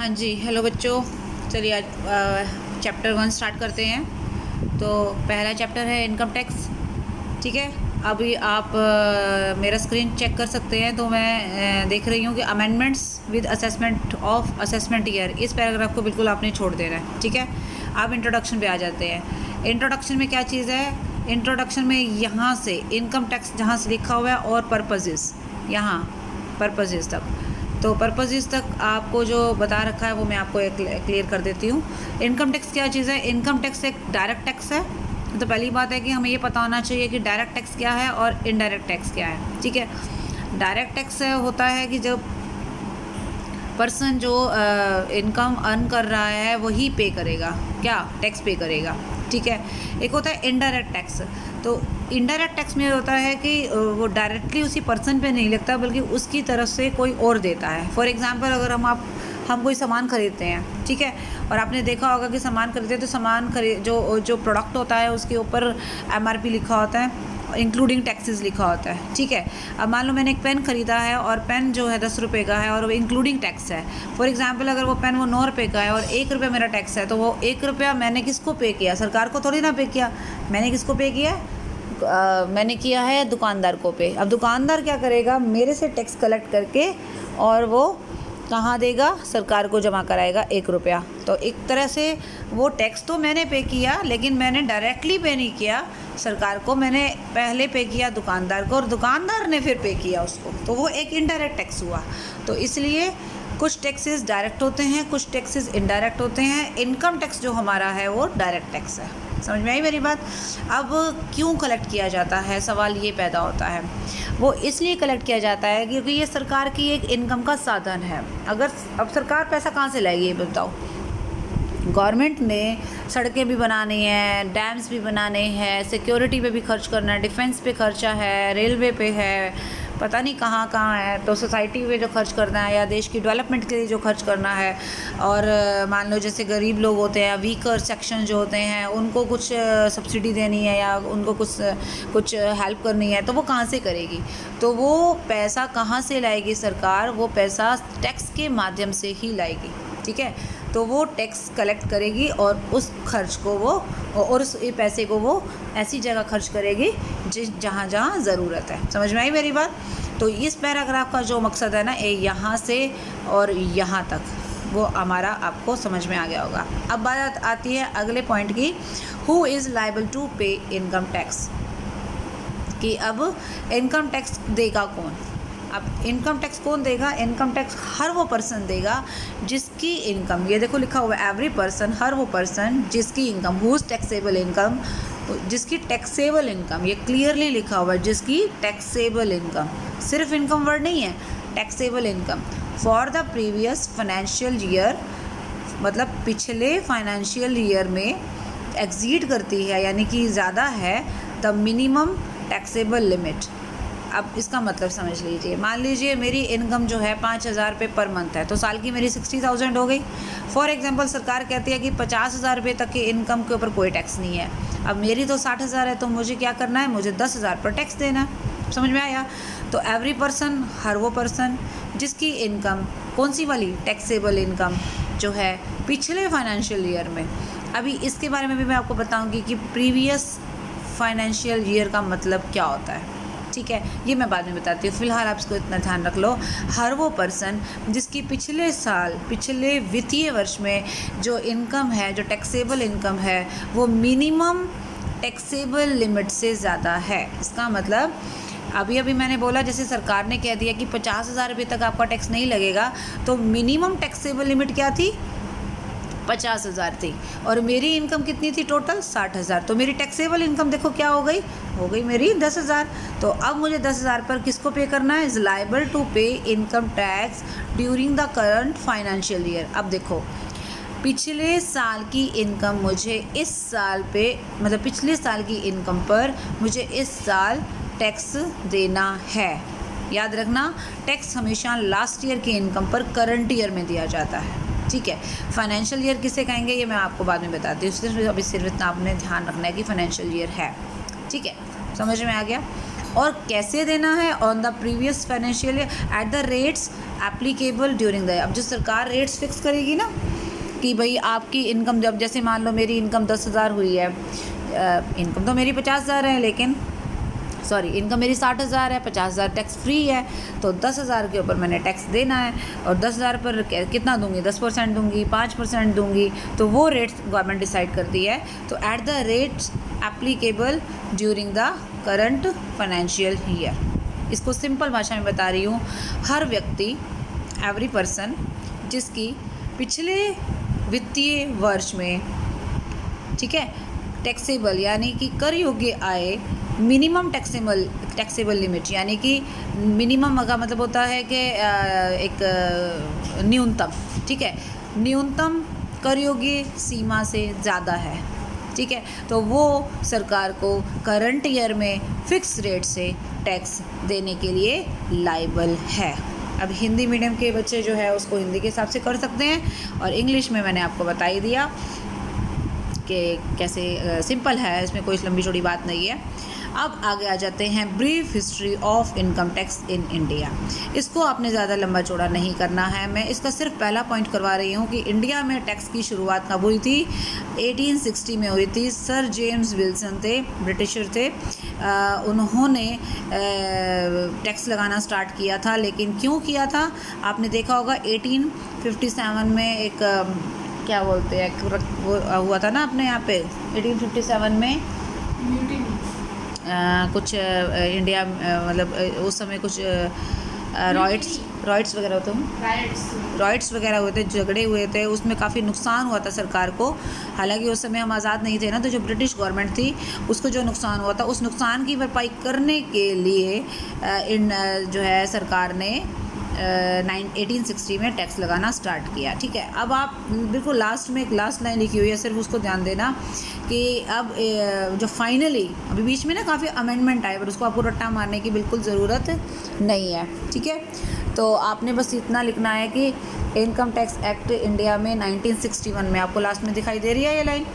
हाँ जी, हेलो बच्चों। चलिए आज चैप्टर 1 स्टार्ट करते हैं। तो पहला चैप्टर है इनकम टैक्स। ठीक है, अभी आप मेरा स्क्रीन चेक कर सकते हैं। तो मैं देख रही हूँ कि amendments with assessment of assessment year, इस पैराग्राफ को बिल्कुल आपने छोड़ देना है। ठीक है, आप इंट्रोडक्शन पे आ जाते हैं। इंट्रोडक्शन में क्या चीज़ है? इंट्रोडक्शन में यहाँ से इनकम टैक्स जहाँ से लिखा हुआ है और पर्पजेज़, यहाँ पर्पजेज़ तक, तो पर्पजेज़ तक आपको जो बता रखा है वो मैं आपको क्लियर कर देती हूँ। इनकम टैक्स क्या चीज़ है? इनकम टैक्स एक डायरेक्ट टैक्स है। तो पहली बात है कि हमें ये पता होना चाहिए कि डायरेक्ट टैक्स क्या है और इनडायरेक्ट टैक्स क्या है। ठीक है, डायरेक्ट टैक्स होता है कि जब पर्सन जो इनकम अर्न कर रहा है वही पे करेगा, क्या टैक्स पे करेगा। ठीक है, एक होता है इनडायरेक्ट टैक्स। तो इनडायरेक्ट टैक्स में होता है कि वो डायरेक्टली उसी पर्सन पे नहीं लगता बल्कि उसकी तरफ से कोई और देता है। फॉर एग्जांपल, अगर हम कोई सामान खरीदते हैं, ठीक है, और आपने देखा होगा कि सामान खरीदते हैं तो सामान जो प्रोडक्ट होता है उसके ऊपर MRP लिखा होता है, इंक्लूडिंग टैक्सेस लिखा होता है। ठीक है, अब मान लो मैंने एक पेन ख़रीदा है और पेन जो है 10 रुपये का है और वो इंक्लूडिंग टैक्स है। फॉर एग्जांपल, अगर वो पेन 9 रुपये का है और 1 रुपया मेरा टैक्स है, तो वो 1 रुपया मैंने किसको पे किया? सरकार को थोड़ी ना पे किया, मैंने किसको पे किया? मैंने किया है दुकानदार को पे। अब दुकानदार क्या करेगा? मेरे से टैक्स कलेक्ट करके और वो कहाँ देगा? सरकार को जमा कराएगा 1 रुपया। तो एक तरह से वो टैक्स तो मैंने पे किया, लेकिन मैंने डायरेक्टली पे नहीं किया सरकार को, मैंने पहले पे किया दुकानदार को और दुकानदार ने फिर पे किया उसको। तो वो एक इनडायरेक्ट टैक्स हुआ। तो इसलिए कुछ टैक्सेस डायरेक्ट होते हैं, कुछ टैक्सेस इनडायरेक्ट होते हैं। इनकम टैक्स जो हमारा है वो डायरेक्ट टैक्स है। समझ में आई मेरी बात? अब क्यों कलेक्ट किया जाता है, सवाल ये पैदा होता है। वो इसलिए कलेक्ट किया जाता है क्योंकि ये सरकार की एक इनकम का साधन है। अब सरकार पैसा कहाँ से लाएगी ये बताओ? गवर्नमेंट ने सड़कें भी बनानी हैं, डैम्स भी बनाने हैं, सिक्योरिटी पे भी खर्च करना है, डिफेंस पे खर्चा है, रेलवे पे है, पता नहीं कहाँ कहाँ है। तो सोसाइटी पे जो खर्च करना है या देश की डेवलपमेंट के लिए जो खर्च करना है, और मान लो जैसे गरीब लोग होते हैं, वीकर सेक्शन जो होते हैं, उनको कुछ सब्सिडी देनी है या उनको कुछ हेल्प करनी है, तो वो कहाँ से करेगी? तो वो पैसा कहाँ से लाएगी सरकार? वो पैसा टैक्स के माध्यम से ही लाएगी। ठीक है, तो वो टैक्स कलेक्ट करेगी और उस खर्च को वो और उस पैसे को वो ऐसी जगह खर्च करेगी जहाँ जहाँ ज़रूरत है। समझ में आई मेरी बात? तो इस पैराग्राफ का जो मकसद है ना, यहाँ से और यहाँ तक, वो हमारा आपको समझ में आ गया होगा। अब बात आती है अगले पॉइंट की, हु इज़ लायबल टू पे इनकम टैक्स, कि अब इनकम टैक्स देगा कौन? अब इनकम टैक्स कौन देगा? इनकम टैक्स हर वो पर्सन देगा जिसकी इनकम, ये देखो लिखा हुआ है एवरी पर्सन, हर वो पर्सन जिसकी इनकम, हुज टैक्सेबल इनकम, जिसकी टैक्सेबल इनकम, ये क्लियरली लिखा हुआ है, जिसकी टैक्सेबल इनकम, सिर्फ इनकम वर्ड नहीं है, taxable income for the previous financial year, मतलब पिछले फाइनेंशियल ईयर में एक्सीड करती है, यानी कि ज़्यादा है द मिनिमम टैक्सेबल लिमिट। अब इसका मतलब समझ लीजिए, मान लीजिए मेरी इनकम जो है 5,000 रुपये पर मंथ है, तो साल की मेरी 60,000 हो गई। फॉर एग्जांपल, सरकार कहती है कि 50,000 रुपये तक की इनकम के ऊपर कोई टैक्स नहीं है। अब मेरी तो 60,000 है, तो मुझे क्या करना है? मुझे 10,000 पर टैक्स देना है। समझ में आया? तो एवरी पर्सन, हर वो पर्सन जिसकी इनकम, कौन सी वाली? टैक्सेबल इनकम जो है पिछले फाइनेंशियल ईयर में। अभी इसके बारे में भी मैं आपको बताऊँगी कि प्रीवियस फाइनेंशियल ईयर का मतलब क्या होता है। ठीक है, ये मैं बाद में बताती हूँ। फिलहाल आप इसको इतना ध्यान रख लो, हर वो पर्सन जिसकी पिछले वित्तीय वर्ष में जो इनकम है, जो टैक्सेबल इनकम है, वो मिनिमम टैक्सेबल लिमिट से ज़्यादा है। इसका मतलब अभी मैंने बोला, जैसे सरकार ने कह दिया कि 50,000 रुपये तक आपका टैक्स नहीं लगेगा, तो मिनिमम टैक्सेबल लिमिट क्या थी? 50,000 थी, और मेरी इनकम कितनी थी टोटल? 60,000। तो मेरी टैक्सेबल इनकम देखो क्या हो गई मेरी 10,000। तो अब मुझे 10,000 पर किसको पे करना है? इज़ लायबल टू पे income tax during the current financial year. अब देखो, पिछले साल की इनकम मुझे इस साल पे, मतलब पिछले साल की इनकम पर मुझे इस साल टैक्स देना है। याद रखना, टैक्स हमेशा लास्ट ईयर की इनकम पर करंट ईयर में दिया जाता है। ठीक है, फाइनेंशियल ईयर किसे कहेंगे ये मैं आपको बाद में बताती हूँ। अभी सिर्फ इतना आपने ध्यान रखना है कि फाइनेंशियल ईयर है। ठीक है, समझ में आ गया? और कैसे देना है, on the previous financial year at the rates applicable during the. अब जो सरकार रेट्स फिक्स करेगी ना कि भाई आपकी इनकम, जब जैसे मान लो मेरी इनकम 10,000 हुई है, इनकम तो मेरी 50,000 है, लेकिन सॉरी इनकम मेरी 60,000 है, 50,000 टैक्स फ्री है, तो 10,000 के ऊपर मैंने टैक्स देना है। और 10,000 पर कितना दूंगी, 10% दूंगी, 5% दूंगी, तो वो रेट्स गवर्नमेंट डिसाइड करती है। तो at the rates applicable during the current financial year. इसको सिंपल भाषा में बता रही हूँ, हर व्यक्ति, एवरी पर्सन, जिसकी पिछले वित्तीय वर्ष में, ठीक है, टैक्सेबल यानी कि कर योग्य आय, मिनिमम टैक्सेबल लिमिट यानी कि मिनिमम का मतलब होता है कि एक न्यूनतम, ठीक है, न्यूनतम कर योग्य सीमा से ज़्यादा है, ठीक है, तो वो सरकार को करंट ईयर में फिक्स रेट से टैक्स देने के लिए लायबल है। अब हिंदी मीडियम के बच्चे जो है उसको हिंदी के हिसाब से कर सकते हैं, और इंग्लिश में मैंने आपको बता ही दिया कि कैसे सिंपल है, इसमें कोई लंबी चौड़ी बात नहीं है। अब आगे आ जाते हैं brief history of income tax in India. इसको आपने ज़्यादा लंबा चौड़ा नहीं करना है, मैं इसका सिर्फ पहला पॉइंट करवा रही हूँ कि इंडिया में टैक्स की शुरुआत कब हुई थी, 1860 में हुई थी। सर जेम्स विल्सन थे, ब्रिटिशर थे, उन्होंने टैक्स लगाना स्टार्ट किया था। लेकिन क्यों किया था, आपने देखा होगा 1857 में एक क्या बोलते हैं, वो हुआ था ना अपने यहाँ पे 1857 में कुछ इंडिया मतलब उस समय कुछ रॉइट्स वगैरह होते हैं, रॉइट्स वगैरह हुए थे, झगड़े हुए थे, उसमें काफ़ी नुकसान हुआ था सरकार को। हालांकि उस समय हम आज़ाद नहीं थे ना, तो जो ब्रिटिश गवर्नमेंट थी उसको जो नुकसान हुआ था, उस नुकसान की भरपाई करने के लिए जो है सरकार ने 1860 में टैक्स लगाना स्टार्ट किया, ठीक है। अब आप बिल्कुल लास्ट में एक लास्ट लाइन लिखी हुई है, सिर्फ उसको ध्यान देना कि अब जो फाइनली अभी बीच में ना काफ़ी अमेंडमेंट आए, पर उसको आपको रट्टा मारने की बिल्कुल ज़रूरत नहीं है, ठीक है। तो आपने बस इतना लिखना है कि इनकम टैक्स एक्ट इंडिया में 1961 में, आपको लास्ट में दिखाई दे रही है ये लाइन,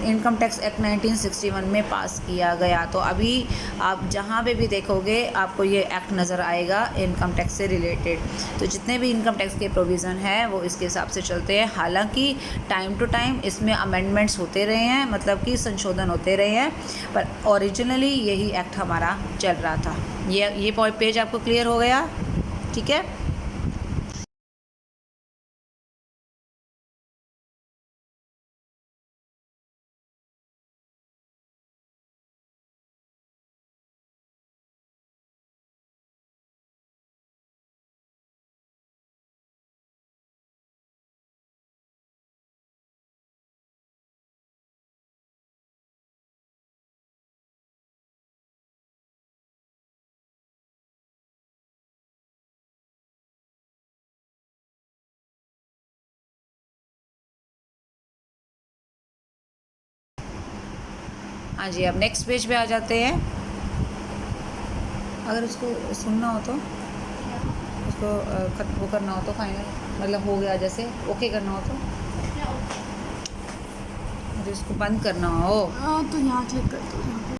इनकम टैक्स एक्ट 1961 में पास किया गया। तो अभी आप जहाँ पे भी देखोगे आपको ये एक्ट नज़र आएगा इनकम टैक्स से रिलेटेड। तो जितने भी इनकम टैक्स के प्रोविज़न हैं वो इसके हिसाब से चलते हैं। हालांकि टाइम टू टाइम इसमें अमेंडमेंट्स होते रहे हैं, मतलब कि संशोधन होते रहे हैं, पर ओरिजिनली यही एक्ट हमारा चल रहा था। ये पेज आपको क्लियर हो गया, ठीक है। हाँ जी, अब नेक्स्ट पेज पे आ जाते हैं। अगर उसको सुनना हो तो उसको वो करना हो तो फाइनल, मतलब हो गया जैसे ओके करना हो तो, मुझे इसको बंद करना हो तो यहाँ क्लिक कर दो।